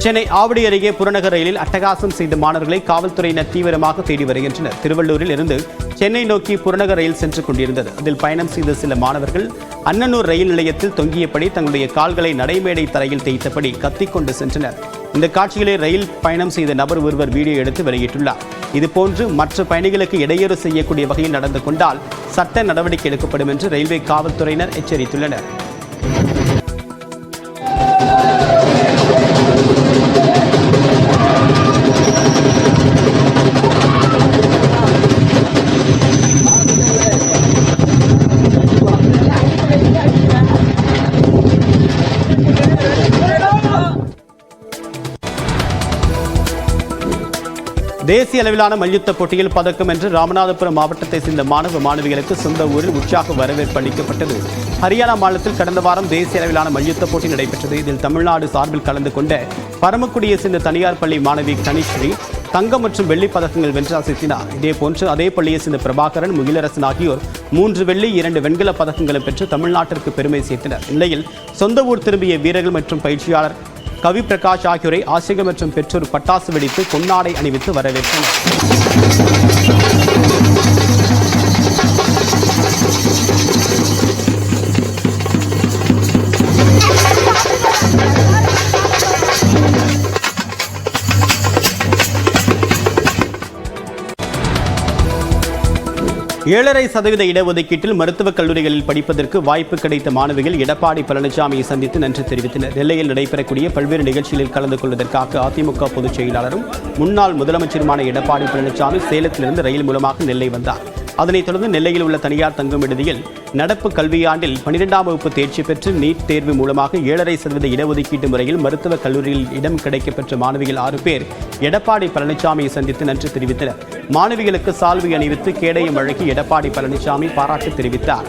சென்னை ஆவடி அருகே புறநகர் ரயிலில் அட்டகாசம் செய்த மாணவர்களை காவல்துறையினர் தீவிரமாக தேடி வருகின்றனர். திருவள்ளூரில் இருந்து சென்னை நோக்கி புறநகர் ரயில் சென்று கொண்டிருந்தது. அதில் பயணம் செய்த சில மாணவர்கள் அன்னனூர் ரயில் நிலையத்தில் தொங்கியபடி தங்களுடைய கால்களை நடைமேடை தரையில் தேய்த்தபடி கத்திக்கொண்டு சென்றனர். இந்த காட்சிகளை ரயில் பயணம் செய்த நபர் ஒருவர் வீடியோ எடுத்து வெளியிட்டுள்ளார். இதுபோன்று மற்ற பயணிகளுக்கு இடையூறு செய்யக்கூடிய வகையில் நடந்து கொண்டால் சட்ட நடவடிக்கை எடுக்கப்படும் என்று ரயில்வே காவல்துறையினர் எச்சரித்துள்ளனர். தேசிய அளவிலான மல்யுத்த போட்டியில் பதக்கம் என்று ராமநாதபுரம் மாவட்டத்தை சேர்ந்த மாணவ மாணவிகளுக்கு சொந்த ஊரில் உற்சாக வரவேற்பு அளிக்கப்பட்டது. ஹரியானா மாநிலத்தில் கடந்த வாரம் தேசிய அளவிலான மல்யுத்த போட்டி நடைபெற்றது. இதில் தமிழ்நாடு சார்பில் கலந்து கொண்ட பரமக்குடியை சேர்ந்த தனியார் பள்ளி மாணவி தனிஸ்ரீ தங்கம் மற்றும் வெள்ளி பதக்கங்கள் வென்று அசத்தினார். இதேபோன்று அதே பள்ளியை சேர்ந்த பிரபாகரன், முகிலரசன் ஆகியோர் 3 வெள்ளி 2 வெண்கல பதக்கங்களை பெற்று தமிழ்நாட்டிற்கு பெருமை சேர்த்தனர். இந்நிலையில் சொந்த ஊர் திரும்பிய வீரர்கள் மற்றும் பயிற்சியாளர் கவி பிரகாஷ் ஆகியோரை ஆசிரியர் மற்றும் பெற்றோர் பட்டாசு வெடித்து பொன்னாடை அணிவித்து வரவேற்றனர். ஏழரை சதவீத இடஒதுக்கீட்டில் மருத்துவக் கல்லூரிகளில் படிப்பதற்கு வாய்ப்பு கிடைத்த மாணவிகள் எடப்பாடி பழனிசாமியை சந்தித்து நன்றி தெரிவித்தனர். நெல்லையில் நடைபெறக்கூடிய பல்வேறு நிகழ்ச்சிகளில் கலந்து கொள்வதற்காக அதிமுக பொதுச் செயலாளரும் முன்னாள் முதலமைச்சருமான எடப்பாடி பழனிசாமி சேலத்திலிருந்து ரயில் மூலமாக நெல்லை வந்தார். அதனைத் தொடர்ந்து நெல்லையில் உள்ள தனியார் தங்கும் விடுதியில் நடப்பு கல்வியாண்டில் 12ஆம் வகுப்பு தேர்ச்சி பெற்று நீட் தேர்வு மூலமாக 7.5% இடஒதுக்கீட்டு முறையில் மருத்துவக் கல்லூரியில் இடம் கிடைக்கப்பெற்ற மாணவிகள் 6 பேர் எடப்பாடி பழனிசாமியை சந்தித்து நன்றி தெரிவித்தனர். மாணவிகளுக்கு சால்வை அணிவித்து கேடயம் வழங்கி எடப்பாடி பழனிசாமி பாராட்டு தெரிவித்தார்.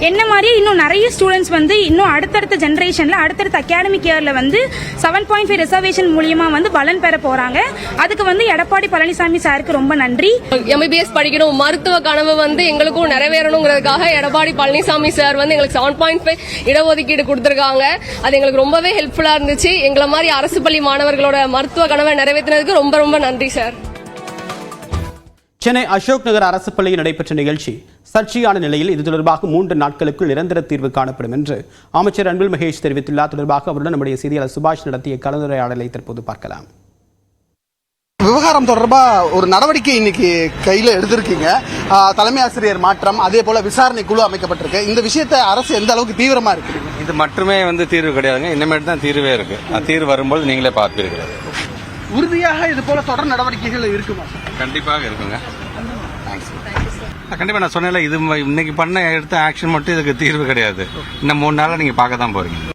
என்ன மாதிரியே இன்னும் நிறைய ஸ்டூடெண்ட்ஸ் வந்து இன்னும் அடுத்தடுத்த ஜெனரேஷன்ல அடுத்தடுத்த அகாடமிக் இயர்ல வந்து 7.5 ரிசர்வேஷன் மூலியமா வந்து பலன் பெற போறாங்க. அதுக்கு வந்து எடப்பாடி பழனிசாமி சாருக்கு ரொம்ப நன்றி. எம்பிபிஎஸ் படிக்கணும், மருத்துவ கனவு வந்து எங்களுக்கும் நிறைவேறணுங்கிறதுக்காக எடப்பாடி பழனிசாமி சார் வந்து எங்களுக்கு 7.5 இடஒதுக்கீடு கொடுத்திருக்காங்க. அது எங்களுக்கு ரொம்பவே ஹெல்ப்ஃபுல்லா இருந்துச்சு. எங்களை மாதிரி அரசு பள்ளி மாணவர்களோட மருத்துவ கனவை நிறைவேற்றினதுக்கு ரொம்ப ரொம்ப நன்றி சார். சென்னை அசோக் நகர் அரசு பள்ளியில் நடைபெற்ற நிகழ்ச்சி சர்ச்சையான நிலையில் இது தொடர்பாக 3 நாட்களுக்குள் நிரந்தர தீர்வு காணப்படும் என்று அமைச்சர் அன்பில் மகேஷ் தெரிவித்துள்ளார். தொடர்பாக அவருடன் நம்முடைய செய்தியாளர் சுபாஷ் நடத்திய கலந்துரையாடலை தற்போது பார்க்கலாம். விவகாரம் தொடர்பா ஒரு நடவடிக்கை இன்னைக்கு கையில எடுத்திருக்கீங்க. தலைமை ஆசிரியர் மாற்றம், அதே போல விசாரணை குழு அமைக்கப்பட்டிருக்கு. இந்த விஷயத்தை அரசு எந்த அளவுக்கு தீவிரமா இருக்கு? இது மட்டுமே தீர்வு கிடையாதுங்க. இனிமேட்டு தான் தீர்வே இருக்கு. தீர்வு வரும்போது நீங்களே பார்ப்பீர்கள். உறுதியாக இது போல தொடர் நடவடிக்கைகள் இருக்குமா? கண்டிப்பாக இருக்குங்க. கண்டிப்பா நான் சொன்னேன்ல, இது இன்னைக்கு பண்ண எடுத்த ஆக்ஷன் மட்டும் இதுக்கு தீர்வு கிடையாது. இன்னும் 3 நாள்ல நீங்க பார்க்க தான் போறீங்க.